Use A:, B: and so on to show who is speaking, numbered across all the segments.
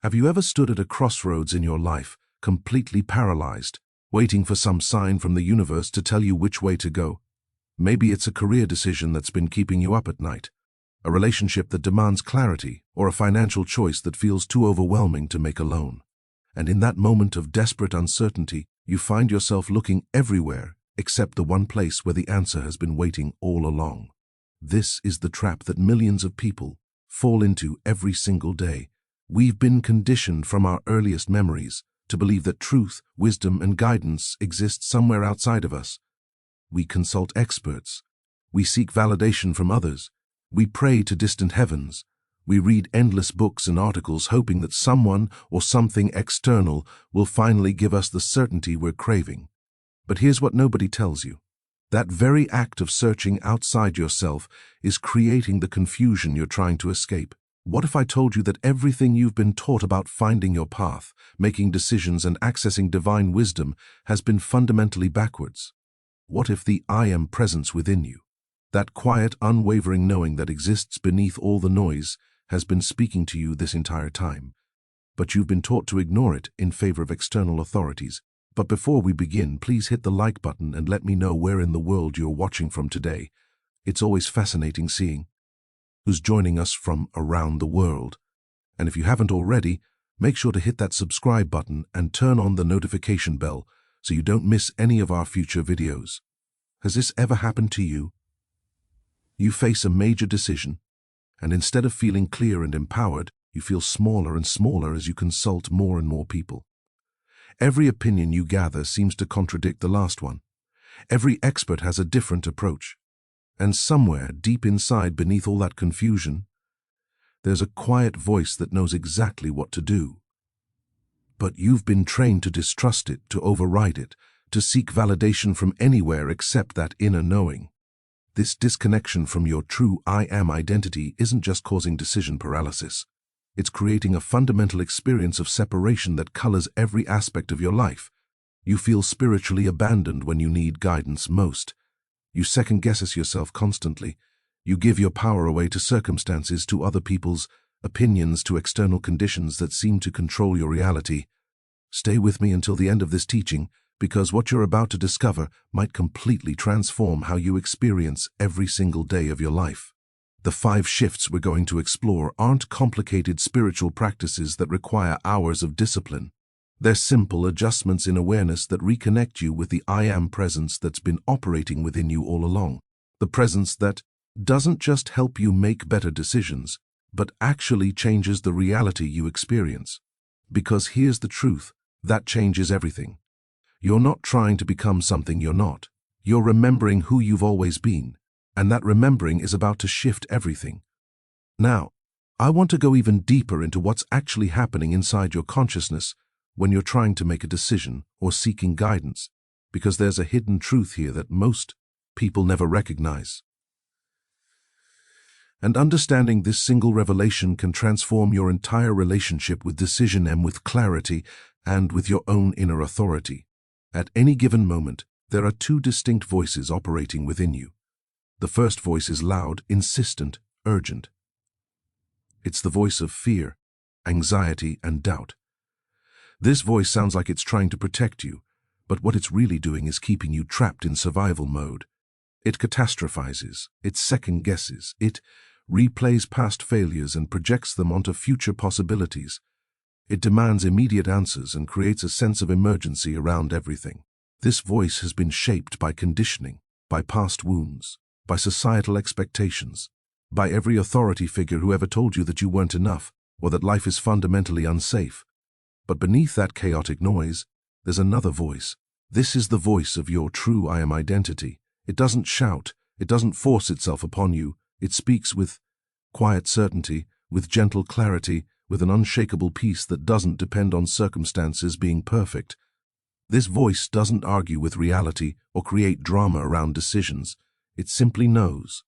A: Have you ever stood at a crossroads in your life, completely paralyzed, waiting for some sign from the universe to tell you which way to go? Maybe it's a career decision that's been keeping you up at night, a relationship that demands clarity, or a financial choice that feels too overwhelming to make alone. And in that moment of desperate uncertainty, you find yourself looking everywhere except the one place where the answer has been waiting all along. This is the trap that millions of people fall into every single day. We've been conditioned from our earliest memories to believe that truth, wisdom, and guidance exist somewhere outside of us. We consult experts. We seek validation from others. We pray to distant heavens. We read endless books and articles hoping that someone or something external will finally give us the certainty we're craving. But here's what nobody tells you. That very act of searching outside yourself is creating the confusion you're trying to escape. What if I told you that everything you've been taught about finding your path, making decisions, and accessing divine wisdom has been fundamentally backwards? What if the I Am presence within you, that quiet, unwavering knowing that exists beneath all the noise, has been speaking to you this entire time, but you've been taught to ignore it in favor of external authorities? But before we begin, please hit the like button and let me know where in the world you're watching from today. It's always fascinating seeing who's joining us from around the world. And if you haven't already, make sure to hit that subscribe button and turn on the notification bell so you don't miss any of our future videos. Has this ever happened to you? You face a major decision, and instead of feeling clear and empowered, you feel smaller and smaller as you consult more and more people. Every opinion you gather seems to contradict the last one. Every expert has a different approach. And somewhere, deep inside, beneath all that confusion, there's a quiet voice that knows exactly what to do. But you've been trained to distrust it, to override it, to seek validation from anywhere except that inner knowing. This disconnection from your true I Am identity isn't just causing decision paralysis. It's creating a fundamental experience of separation that colors every aspect of your life. You feel spiritually abandoned when you need guidance most. You second-guess yourself constantly. You give your power away to circumstances, to other people's opinions, to external conditions that seem to control your reality. Stay with me until the end of this teaching, because what you're about to discover might completely transform how you experience every single day of your life. The 5 shifts we're going to explore aren't complicated spiritual practices that require hours of discipline. They're simple adjustments in awareness that reconnect you with the I Am presence that's been operating within you all along. The presence that doesn't just help you make better decisions, but actually changes the reality you experience. Because here's the truth, that changes everything. You're not trying to become something you're not. You're remembering who you've always been. And that remembering is about to shift everything. Now, I want to go even deeper into what's actually happening inside your consciousness when you're trying to make a decision or seeking guidance, because there's a hidden truth here that most people never recognize. And understanding this single revelation can transform your entire relationship with decision and with clarity and with your own inner authority. At any given moment, there are 2 distinct voices operating within you. The first voice is loud, insistent, urgent. It's the voice of fear, anxiety, and doubt. This voice sounds like it's trying to protect you, but what it's really doing is keeping you trapped in survival mode. It catastrophizes, it second-guesses, it replays past failures and projects them onto future possibilities. It demands immediate answers and creates a sense of emergency around everything. This voice has been shaped by conditioning, by past wounds, by societal expectations, by every authority figure who ever told you that you weren't enough or that life is fundamentally unsafe. But beneath that chaotic noise, there's another voice. This is the voice of your true I Am identity. It doesn't shout, it doesn't force itself upon you. It speaks with quiet certainty, with gentle clarity, with an unshakable peace that doesn't depend on circumstances being perfect. This voice doesn't argue with reality or create drama around decisions. It simply knows.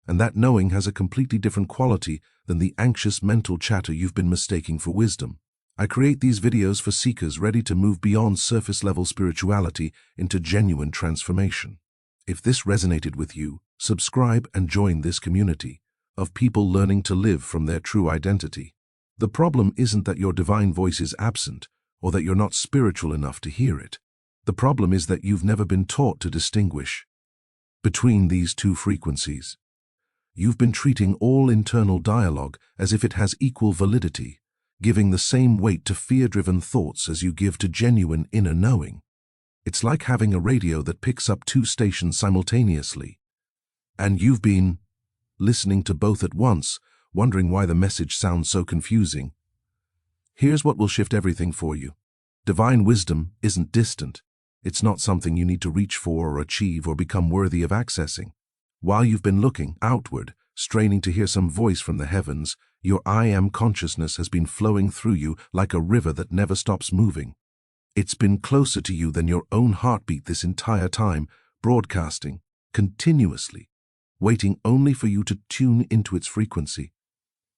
A: And that knowing has a completely different quality than the anxious mental chatter you've been mistaking for wisdom. I create these videos for seekers ready to move beyond surface-level spirituality into genuine transformation. If this resonated with you, subscribe and join this community of people learning to live from their true identity. The problem isn't that your divine voice is absent or that you're not spiritual enough to hear it. The problem is that you've never been taught to distinguish between these two frequencies. You've been treating all internal dialogue as if it has equal validity, giving the same weight to fear-driven thoughts as you give to genuine inner knowing. It's like having a radio that picks up two stations simultaneously, and you've been listening to both at once, wondering why the message sounds so confusing. Here's what will shift everything for you. Divine wisdom isn't distant. It's not something you need to reach for or achieve or become worthy of accessing. While you've been looking outward, straining to hear some voice from the heavens, your I Am consciousness has been flowing through you like a river that never stops moving. It's been closer to you than your own heartbeat this entire time, broadcasting continuously, waiting only for you to tune into its frequency.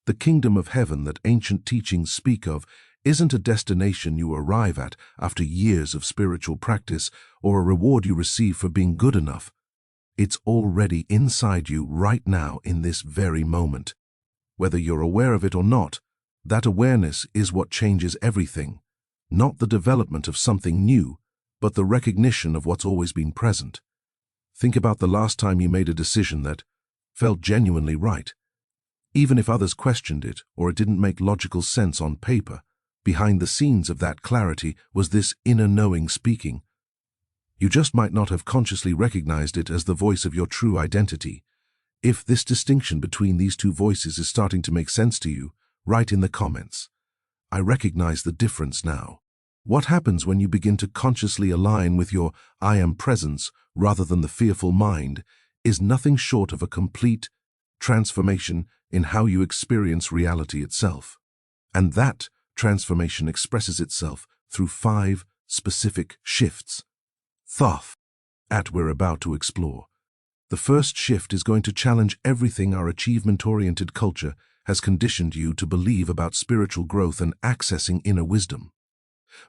A: The kingdom of heaven that ancient teachings speak of isn't a destination you arrive at after years of spiritual practice or a reward you receive for being good enough. It's already inside you right now in this very moment. Whether you're aware of it or not, that awareness is what changes everything. Not the development of something new, but the recognition of what's always been present. Think about the last time you made a decision that felt genuinely right. Even if others questioned it or it didn't make logical sense on paper, behind the scenes of that clarity was this inner knowing speaking. You just might not have consciously recognized it as the voice of your true identity. If this distinction between these two voices is starting to make sense to you, write in the comments. I recognize the difference now. What happens when you begin to consciously align with your I Am presence rather than the fearful mind is nothing short of a complete transformation in how you experience reality itself. And that transformation expresses itself through 5 specific shifts. Thought we're about to explore. The first shift is going to challenge everything our achievement-oriented culture has conditioned you to believe about spiritual growth and accessing inner wisdom.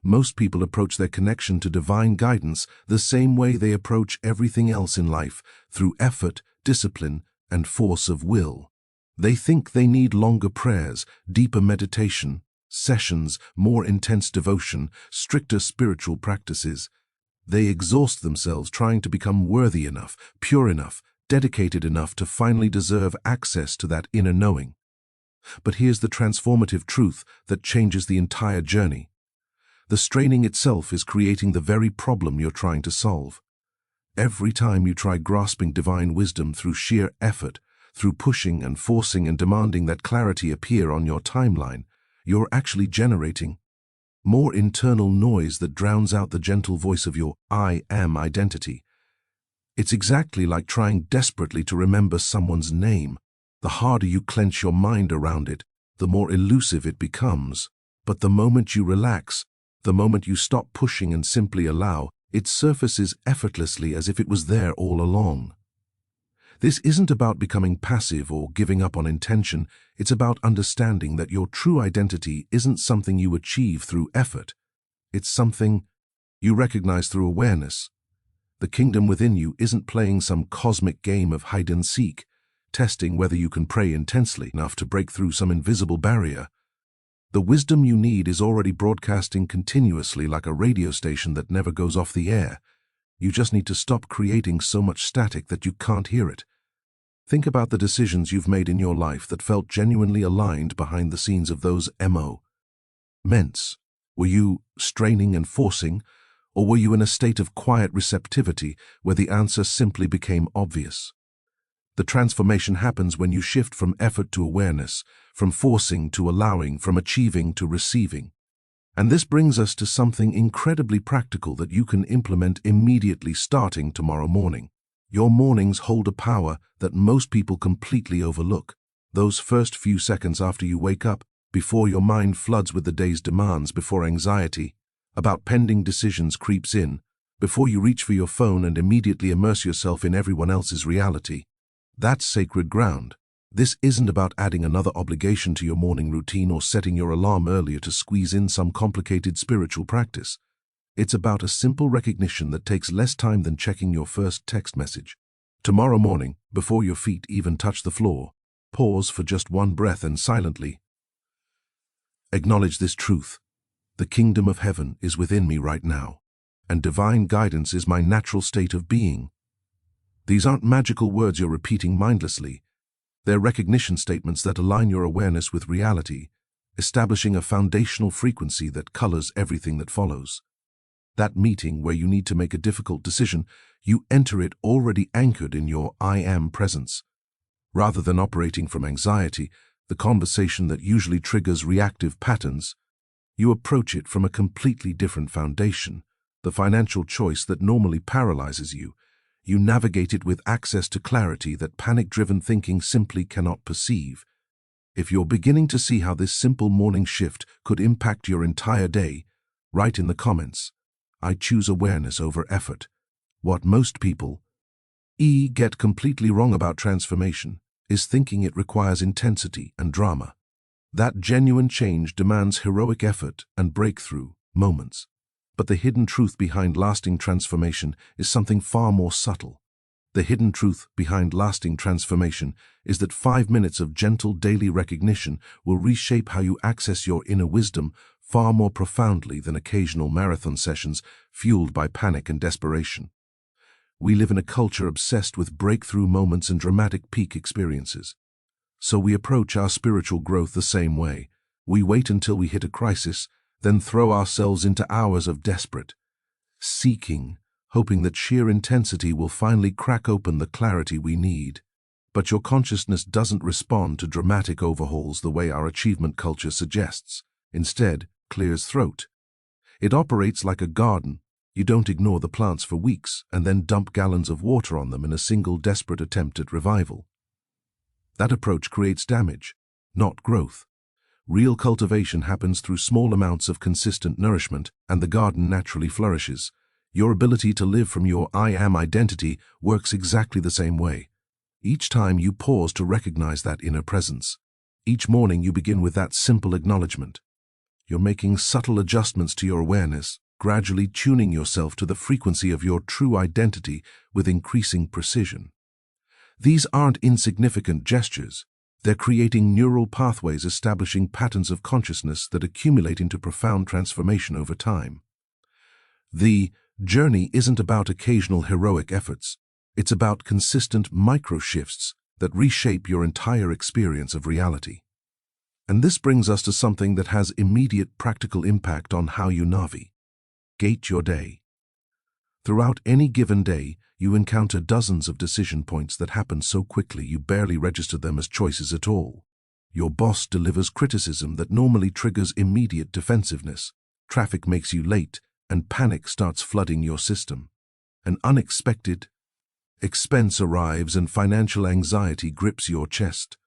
A: Most people approach their connection to divine guidance the same way they approach everything else in life, through effort, discipline, and force of will. They think they need longer prayers, deeper meditation, sessions, more intense devotion, stricter spiritual practices. They exhaust themselves trying to become worthy enough, pure enough, dedicated enough to finally deserve access to that inner knowing. But here's the transformative truth that changes the entire journey. The straining itself is creating the very problem you're trying to solve. Every time you try grasping divine wisdom through sheer effort, through pushing and forcing and demanding that clarity appear on your timeline, you're actually generating more internal noise that drowns out the gentle voice of your I Am identity. It's exactly like trying desperately to remember someone's name. The harder you clench your mind around it, the more elusive it becomes. But the moment you relax, the moment you stop pushing and simply allow, it surfaces effortlessly as if it was there all along. This isn't about becoming passive or giving up on intention. It's about understanding that your true identity isn't something you achieve through effort. It's something you recognize through awareness. The kingdom within you isn't playing some cosmic game of hide and seek, testing whether you can pray intensely enough to break through some invisible barrier. The wisdom you need is already broadcasting continuously like a radio station that never goes off the air. You just need to stop creating so much static that you can't hear it. Think about the decisions you've made in your life that felt genuinely aligned behind the scenes of those moments. Were you straining and forcing, or were you in a state of quiet receptivity where the answer simply became obvious? The transformation happens when you shift from effort to awareness, from forcing to allowing, from achieving to receiving. And this brings us to something incredibly practical that you can implement immediately starting tomorrow morning. Your mornings hold a power that most people completely overlook. Those first few seconds after you wake up, before your mind floods with the day's demands, before anxiety about pending decisions creeps in, before you reach for your phone and immediately immerse yourself in everyone else's reality. That's sacred ground. This isn't about adding another obligation to your morning routine or setting your alarm earlier to squeeze in some complicated spiritual practice. It's about a simple recognition that takes less time than checking your first text message. Tomorrow morning, before your feet even touch the floor, pause for just one breath and silently Acknowledge this truth. The kingdom of heaven is within me right now, and divine guidance is my natural state of being. These aren't magical words you're repeating mindlessly. They're recognition statements that align your awareness with reality, establishing a foundational frequency that colors everything that follows. That meeting where you need to make a difficult decision, you enter it already anchored in your I am presence. Rather than operating from anxiety, the conversation that usually triggers reactive patterns, you approach it from a completely different foundation. The financial choice that normally paralyzes you, you navigate it with access to clarity that panic-driven thinking simply cannot perceive. If you're beginning to see how this simple morning shift could impact your entire day, write in the comments, "I choose awareness over effort." What most people get completely wrong about transformation is thinking it requires intensity and drama. That genuine change demands heroic effort and breakthrough moments. But the hidden truth behind lasting transformation is something far more subtle. The hidden truth behind lasting transformation is that 5 minutes of gentle daily recognition will reshape how you access your inner wisdom far more profoundly than occasional marathon sessions fueled by panic and desperation. We live in a culture obsessed with breakthrough moments and dramatic peak experiences. So we approach our spiritual growth the same way. We wait until we hit a crisis, then throw ourselves into hours of desperate seeking, hoping that sheer intensity will finally crack open the clarity we need. But your consciousness doesn't respond to dramatic overhauls the way our achievement culture suggests. Instead, clears throat. It operates like a garden. You don't ignore the plants for weeks and then dump gallons of water on them in a single desperate attempt at revival. That approach creates damage, not growth. Real cultivation happens through small amounts of consistent nourishment, and the garden naturally flourishes. Your ability to live from your I am identity works exactly the same way. Each time you pause to recognize that inner presence. Each morning you begin with that simple acknowledgement. You're making subtle adjustments to your awareness, gradually tuning yourself to the frequency of your true identity with increasing precision. These aren't insignificant gestures. They're creating neural pathways, establishing patterns of consciousness that accumulate into profound transformation over time. The journey isn't about occasional heroic efforts. It's about consistent micro-shifts that reshape your entire experience of reality. And this brings us to something that has immediate practical impact on how you navigate your day. Throughout any given day, you encounter dozens of decision points that happen so quickly you barely register them as choices at all. Your boss delivers criticism that normally triggers immediate defensiveness. Traffic makes you late, and panic starts flooding your system. An unexpected expense arrives and financial anxiety grips your chest.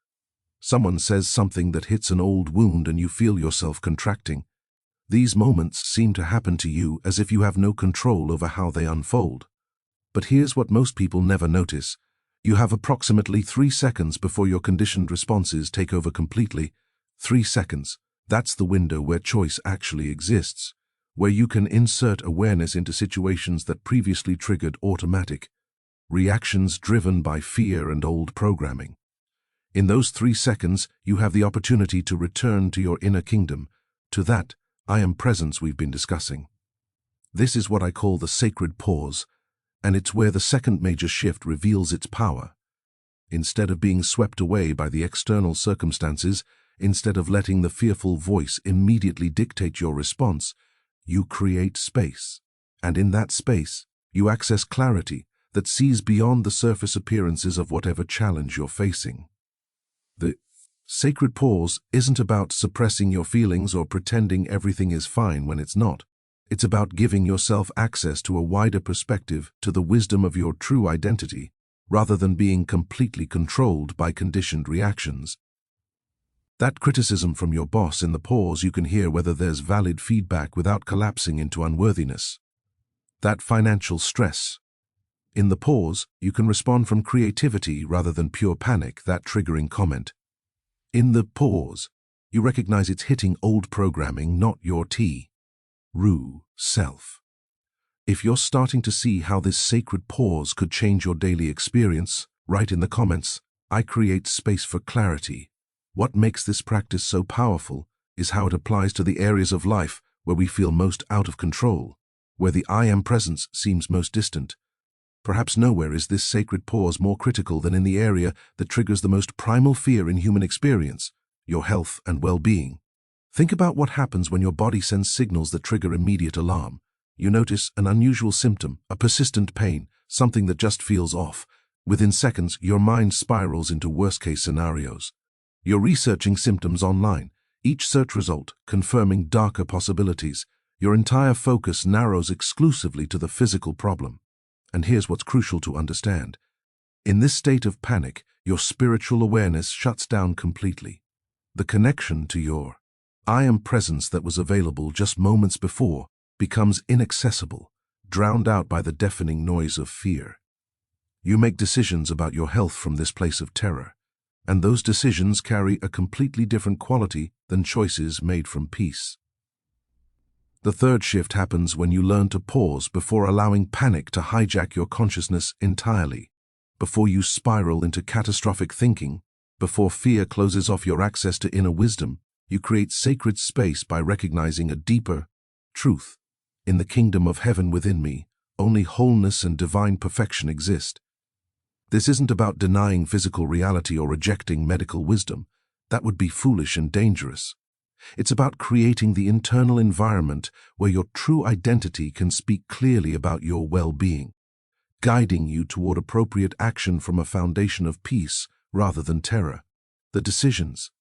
A: Someone says something that hits an old wound and you feel yourself contracting. These moments seem to happen to you as if you have no control over how they unfold. But here's what most people never notice. You have approximately 3 seconds before your conditioned responses take over completely. 3 seconds. That's the window where choice actually exists, where you can insert awareness into situations that previously triggered automatic reactions driven by fear and old programming. In those 3 seconds, you have the opportunity to return to your inner kingdom, to that I am presence we've been discussing. This is what I call the sacred pause, and it's where the second major shift reveals its power. Instead of being swept away by the external circumstances, instead of letting the fearful voice immediately dictate your response, you create space. And in that space, you access clarity that sees beyond the surface appearances of whatever challenge you're facing. The sacred pause isn't about suppressing your feelings or pretending everything is fine when it's not. It's about giving yourself access to a wider perspective, to the wisdom of your true identity, rather than being completely controlled by conditioned reactions. That criticism from your boss, in the pause you can hear whether there's valid feedback without collapsing into unworthiness. That financial stress. In the pause, you can respond from creativity rather than pure panic, that triggering comment. In the pause, you recognize it's hitting old programming, not your true self. If you're starting to see how this sacred pause could change your daily experience, write in the comments, "I create space for clarity." What makes this practice so powerful is how it applies to the areas of life where we feel most out of control, where the I am presence seems most distant. Perhaps nowhere is this sacred pause more critical than in the area that triggers the most primal fear in human experience, your health and well-being. Think about what happens when your body sends signals that trigger immediate alarm. You notice an unusual symptom, a persistent pain, something that just feels off. Within seconds, your mind spirals into worst-case scenarios. You're researching symptoms online, each search result confirming darker possibilities. Your entire focus narrows exclusively to the physical problem. And here's what's crucial to understand. In this state of panic, your spiritual awareness shuts down completely. The connection to your I am presence that was available just moments before becomes inaccessible, drowned out by the deafening noise of fear. You make decisions about your health from this place of terror, and those decisions carry a completely different quality than choices made from peace. The third shift happens when you learn to pause before allowing panic to hijack your consciousness entirely, before you spiral into catastrophic thinking, before fear closes off your access to inner wisdom. You create sacred space by recognizing a deeper truth. In the kingdom of heaven within me, only wholeness and divine perfection exist. This isn't about denying physical reality or rejecting medical wisdom. That would be foolish and dangerous. It's about creating the internal environment where your true identity can speak clearly about your well-being, guiding you toward appropriate action from a foundation of peace rather than terror. The decisions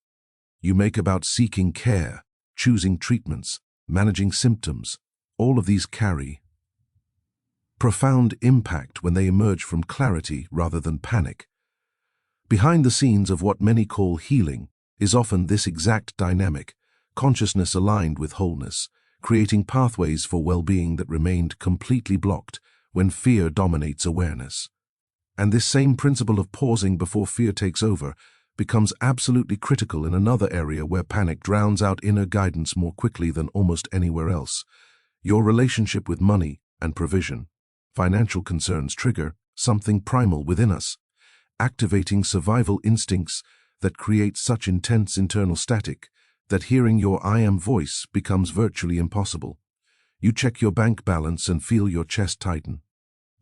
A: you make about seeking care, choosing treatments, managing symptoms, all of these carry profound impact when they emerge from clarity rather than panic. Behind the scenes of what many call healing is often this exact dynamic, consciousness aligned with wholeness, creating pathways for well-being that remained completely blocked when fear dominates awareness. And this same principle of pausing before fear takes over becomes absolutely critical in another area where panic drowns out inner guidance more quickly than almost anywhere else: your relationship with money and provision. Financial concerns trigger something primal within us, activating survival instincts that create such intense internal static that hearing your I am voice becomes virtually impossible. You check your bank balance and feel your chest tighten.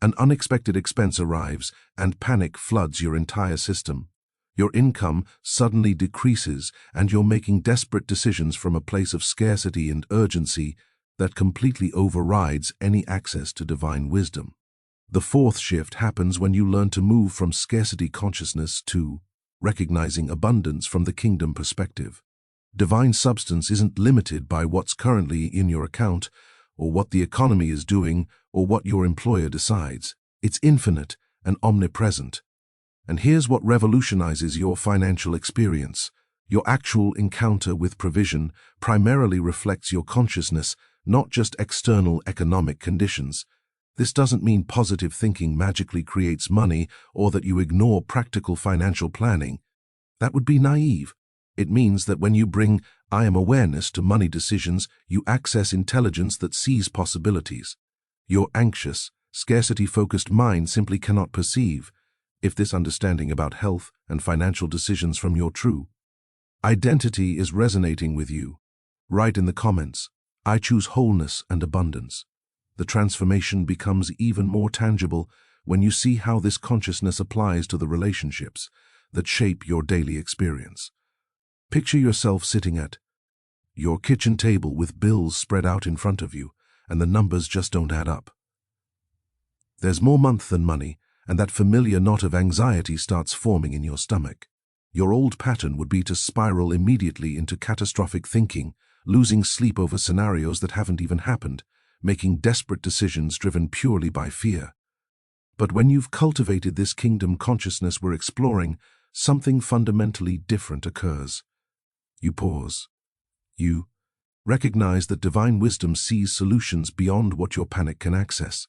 A: An unexpected expense arrives and panic floods your entire system. Your income suddenly decreases and you're making desperate decisions from a place of scarcity and urgency that completely overrides any access to divine wisdom. The fourth shift happens when you learn to move from scarcity consciousness to recognizing abundance from the kingdom perspective. Divine substance isn't limited by what's currently in your account, or what the economy is doing, or what your employer decides. It's infinite and omnipresent. And here's what revolutionizes your financial experience. Your actual encounter with provision primarily reflects your consciousness, not just external economic conditions. This doesn't mean positive thinking magically creates money or that you ignore practical financial planning. That would be naive. It means that when you bring I am awareness to money decisions, you access intelligence that sees possibilities. Your anxious, scarcity-focused mind simply cannot perceive if this understanding about health and financial decisions from your true identity is resonating with you. Write in the comments, I choose wholeness and abundance. The transformation becomes even more tangible when you see how this consciousness applies to the relationships that shape your daily experience. Picture yourself sitting at your kitchen table with bills spread out in front of you, and the numbers just don't add up. There's more month than money, and that familiar knot of anxiety starts forming in your stomach. Your old pattern would be to spiral immediately into catastrophic thinking, losing sleep over scenarios that haven't even happened, making desperate decisions driven purely by fear. But when you've cultivated this kingdom consciousness we're exploring, something fundamentally different occurs. You pause. You recognize that divine wisdom sees solutions beyond what your panic can access.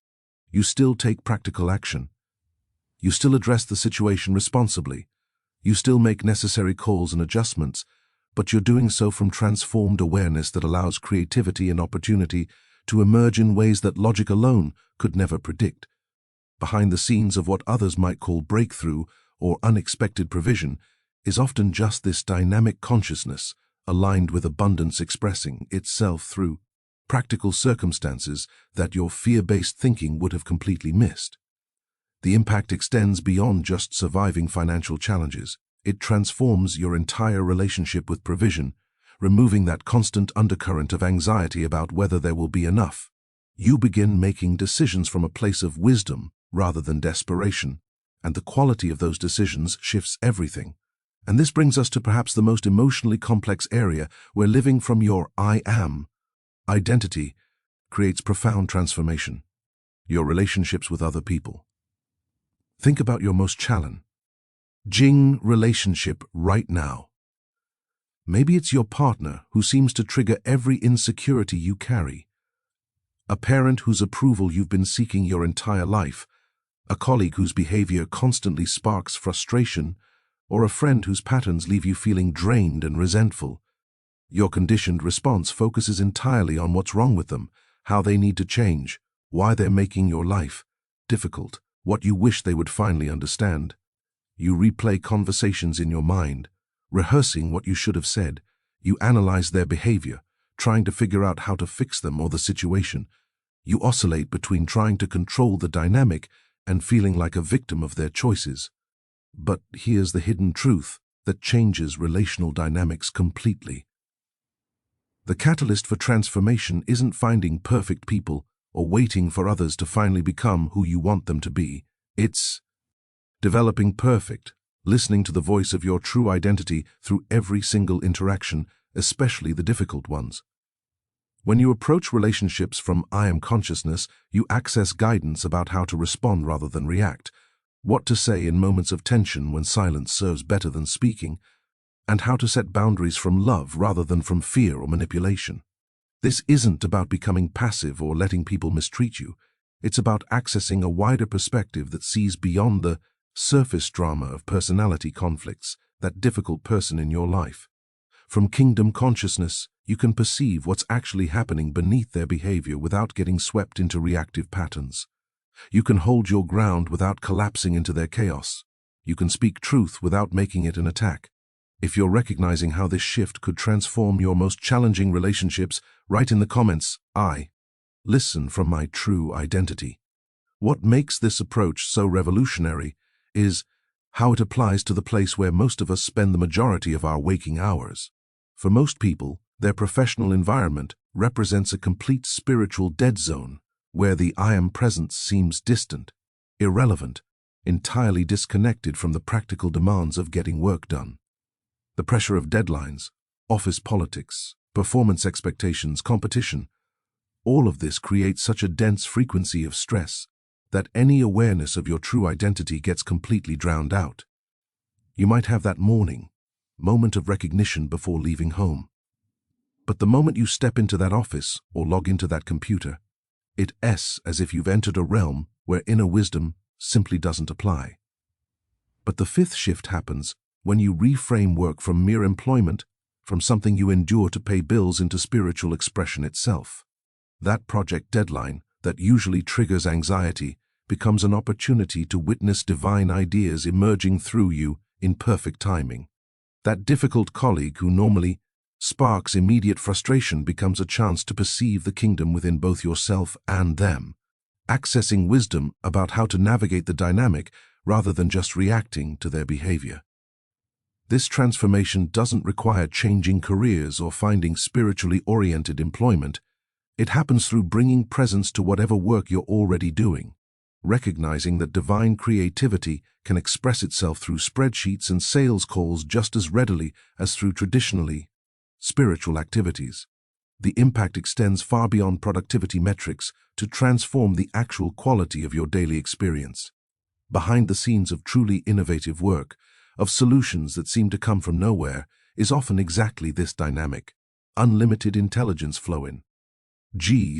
A: You still take practical action. You still address the situation responsibly. You still make necessary calls and adjustments, but you're doing so from transformed awareness that allows creativity and opportunity to emerge in ways that logic alone could never predict. Behind the scenes of what others might call breakthrough or unexpected provision is often just this dynamic consciousness, aligned with abundance expressing itself through practical circumstances that your fear-based thinking would have completely missed. The impact extends beyond just surviving financial challenges. It transforms your entire relationship with provision, removing that constant undercurrent of anxiety about whether there will be enough. You begin making decisions from a place of wisdom rather than desperation, and the quality of those decisions shifts everything. And this brings us to perhaps the most emotionally complex area where living from your I am identity creates profound transformation: your relationships with other people. Think about your most challenging relationship right now. Maybe it's your partner who seems to trigger every insecurity you carry, a parent whose approval you've been seeking your entire life, a colleague whose behavior constantly sparks frustration, or a friend whose patterns leave you feeling drained and resentful. Your conditioned response focuses entirely on what's wrong with them, how they need to change, why they're making your life difficult, what you wish they would finally understand. You replay conversations in your mind, rehearsing what you should have said. You analyze their behavior, trying to figure out how to fix them or the situation. You oscillate between trying to control the dynamic and feeling like a victim of their choices. But here's the hidden truth that changes relational dynamics completely. The catalyst for transformation isn't finding perfect people or waiting for others to finally become who you want them to be. It's developing perfect, listening to the voice of your true identity through every single interaction, especially the difficult ones. When you approach relationships from I am consciousness, you access guidance about how to respond rather than react, what to say in moments of tension when silence serves better than speaking, and how to set boundaries from love rather than from fear or manipulation. This isn't about becoming passive or letting people mistreat you. It's about accessing a wider perspective that sees beyond the surface drama of personality conflicts, that difficult person in your life. From kingdom consciousness, you can perceive what's actually happening beneath their behavior without getting swept into reactive patterns. You can hold your ground without collapsing into their chaos. You can speak truth without making it an attack. If you're recognizing how this shift could transform your most challenging relationships, write in the comments, I listen from my true identity. What makes this approach so revolutionary is how it applies to the place where most of us spend the majority of our waking hours. For most people, their professional environment represents a complete spiritual dead zone, where the I am presence seems distant, irrelevant, entirely disconnected from the practical demands of getting work done. The pressure of deadlines, office politics, performance expectations, competition, all of this creates such a dense frequency of stress that any awareness of your true identity gets completely drowned out. You might have that moment of recognition before leaving home. But the moment you step into that office or log into that computer, it's as if you've entered a realm where inner wisdom simply doesn't apply. But the fifth shift happens when you reframe work from mere employment, from something you endure to pay bills, into spiritual expression itself. That project deadline that usually triggers anxiety becomes an opportunity to witness divine ideas emerging through you in perfect timing. That difficult colleague who normally sparks immediate frustration becomes a chance to perceive the kingdom within both yourself and them, accessing wisdom about how to navigate the dynamic rather than just reacting to their behavior. This transformation doesn't require changing careers or finding spiritually oriented employment. It happens through bringing presence to whatever work you're already doing, recognizing that divine creativity can express itself through spreadsheets and sales calls just as readily as through traditionally spiritual activities. The impact extends far beyond productivity metrics to transform the actual quality of your daily experience. Behind the scenes of truly innovative work, of solutions that seem to come from nowhere, is often exactly this dynamic: unlimited intelligence flowing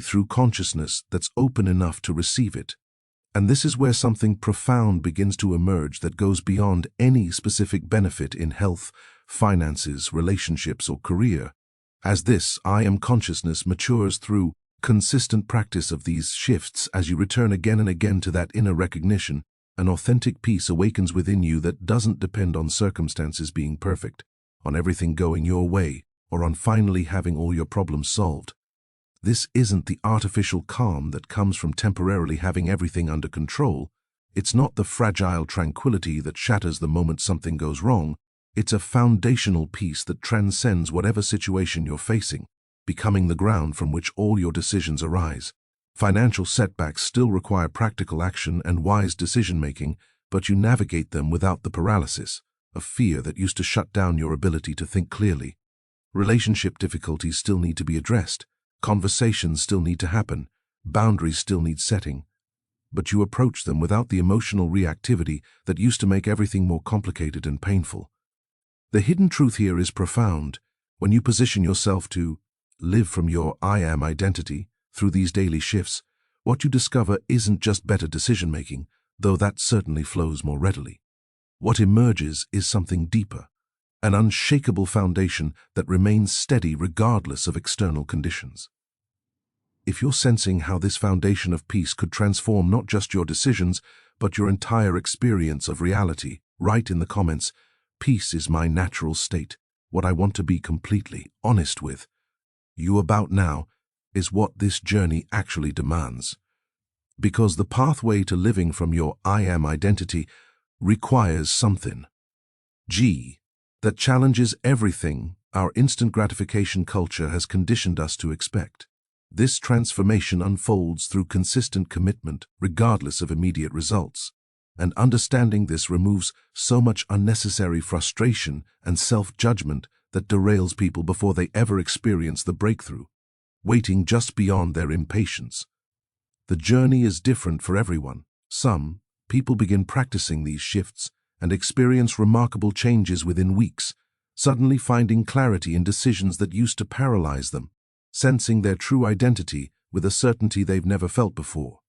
A: through consciousness that's open enough to receive it. And this is where something profound begins to emerge that goes beyond any specific benefit in health, finances, relationships, or career. As this I am consciousness matures through consistent practice of these shifts, as you return again and again to that inner recognition, an authentic peace awakens within you that doesn't depend on circumstances being perfect, on everything going your way, or on finally having all your problems solved. This isn't the artificial calm that comes from temporarily having everything under control. It's not the fragile tranquility that shatters the moment something goes wrong. It's a foundational peace that transcends whatever situation you're facing, becoming the ground from which all your decisions arise. Financial setbacks still require practical action and wise decision-making, but you navigate them without the paralysis of fear that used to shut down your ability to think clearly. Relationship difficulties still need to be addressed. Conversations still need to happen. Boundaries still need setting. But you approach them without the emotional reactivity that used to make everything more complicated and painful. The hidden truth here is profound. When you position yourself to live from your I am identity through these daily shifts, what you discover isn't just better decision-making, though that certainly flows more readily. What emerges is something deeper, an unshakable foundation that remains steady regardless of external conditions. If you're sensing how this foundation of peace could transform not just your decisions, but your entire experience of reality, write in the comments, "Peace is my natural state, what I want to be completely honest with." You about now is what this journey actually demands. Because the pathway to living from your I am identity requires something that challenges everything our instant gratification culture has conditioned us to expect. This transformation unfolds through consistent commitment, regardless of immediate results. And understanding this removes so much unnecessary frustration and self-judgment that derails people before they ever experience the breakthrough, waiting just beyond their impatience. The journey is different for everyone. Some people begin practicing these shifts and experience remarkable changes within weeks, suddenly finding clarity in decisions that used to paralyze them, sensing their true identity with a certainty they've never felt before.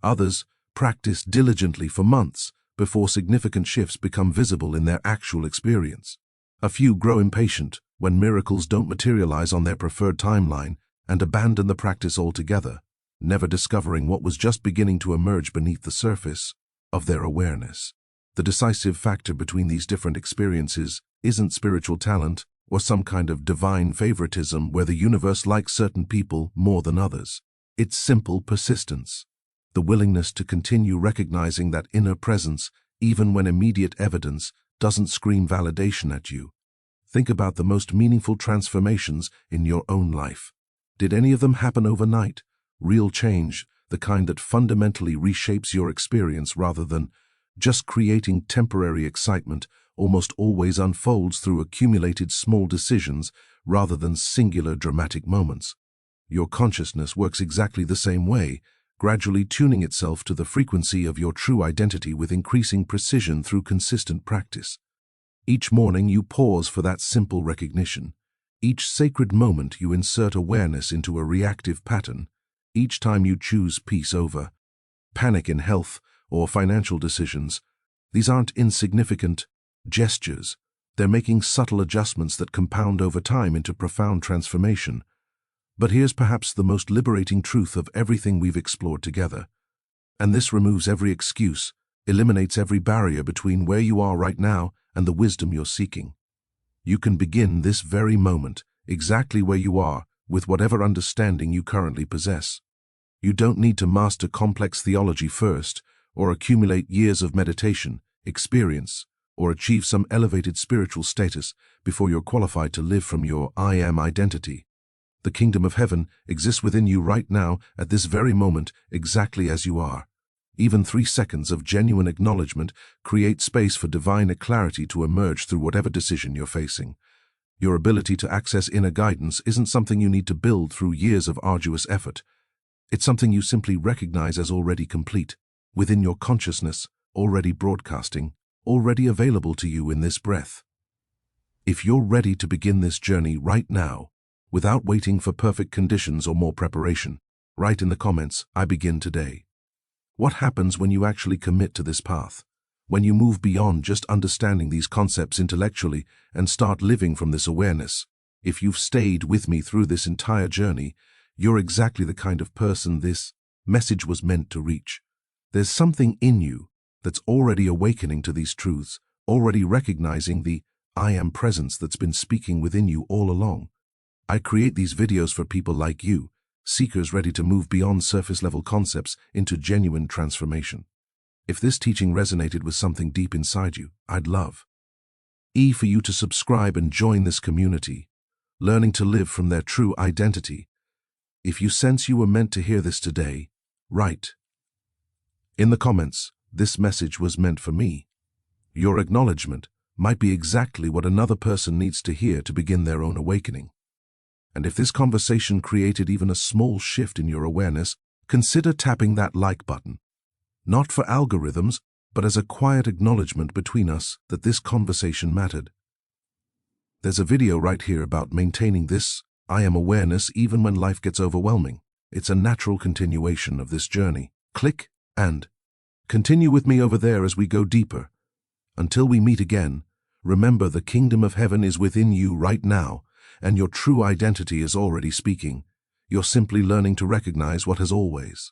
A: Others practice diligently for months before significant shifts become visible in their actual experience. A few grow impatient when miracles don't materialize on their preferred timeline and abandon the practice altogether, never discovering what was just beginning to emerge beneath the surface of their awareness. The decisive factor between these different experiences isn't spiritual talent or some kind of divine favoritism where the universe likes certain people more than others. It's simple persistence, the willingness to continue recognizing that inner presence even when immediate evidence doesn't scream validation at you. Think about the most meaningful transformations in your own life. Did any of them happen overnight? Real change, the kind that fundamentally reshapes your experience rather than just creating temporary excitement, almost always unfolds through accumulated small decisions rather than singular dramatic moments. Your consciousness works exactly the same way, gradually tuning itself to the frequency of your true identity with increasing precision through consistent practice. Each morning you pause for that simple recognition. Each sacred moment you insert awareness into a reactive pattern. Each time you choose peace over panic in health or financial decisions. These aren't insignificant gestures. They're making subtle adjustments that compound over time into profound transformation. But here's perhaps the most liberating truth of everything we've explored together. And this removes every excuse, eliminates every barrier between where you are right now and the wisdom you're seeking. You can begin this very moment, exactly where you are, with whatever understanding you currently possess. You don't need to master complex theology first, or accumulate years of meditation, experience, or achieve some elevated spiritual status before you're qualified to live from your I am identity. The kingdom of heaven exists within you right now, at this very moment, exactly as you are. Even 3 seconds of genuine acknowledgement create space for divine clarity to emerge through whatever decision you're facing. Your ability to access inner guidance isn't something you need to build through years of arduous effort. It's something you simply recognize as already complete, within your consciousness, already broadcasting, already available to you in this breath. If you're ready to begin this journey right now, without waiting for perfect conditions or more preparation, write in the comments, "I begin today." What happens when you actually commit to this path? When you move beyond just understanding these concepts intellectually and start living from this awareness? If you've stayed with me through this entire journey, you're exactly the kind of person this message was meant to reach. There's something in you that's already awakening to these truths, already recognizing the I am presence that's been speaking within you all along. I create these videos for people like you, seekers ready to move beyond surface-level concepts into genuine transformation. If this teaching resonated with something deep inside you, I'd love for you to subscribe and join this community, learning to live from their true identity. If you sense you were meant to hear this today, write in the comments, "This message was meant for me." Your acknowledgement might be exactly what another person needs to hear to begin their own awakening. And if this conversation created even a small shift in your awareness, consider tapping that like button. Not for algorithms, but as a quiet acknowledgement between us that this conversation mattered. There's a video right here about maintaining this I am awareness even when life gets overwhelming. It's a natural continuation of this journey. Click and continue with me over there as we go deeper. Until we meet again, remember the kingdom of heaven is within you right now, and your true identity is already speaking. You're simply learning to recognize what has always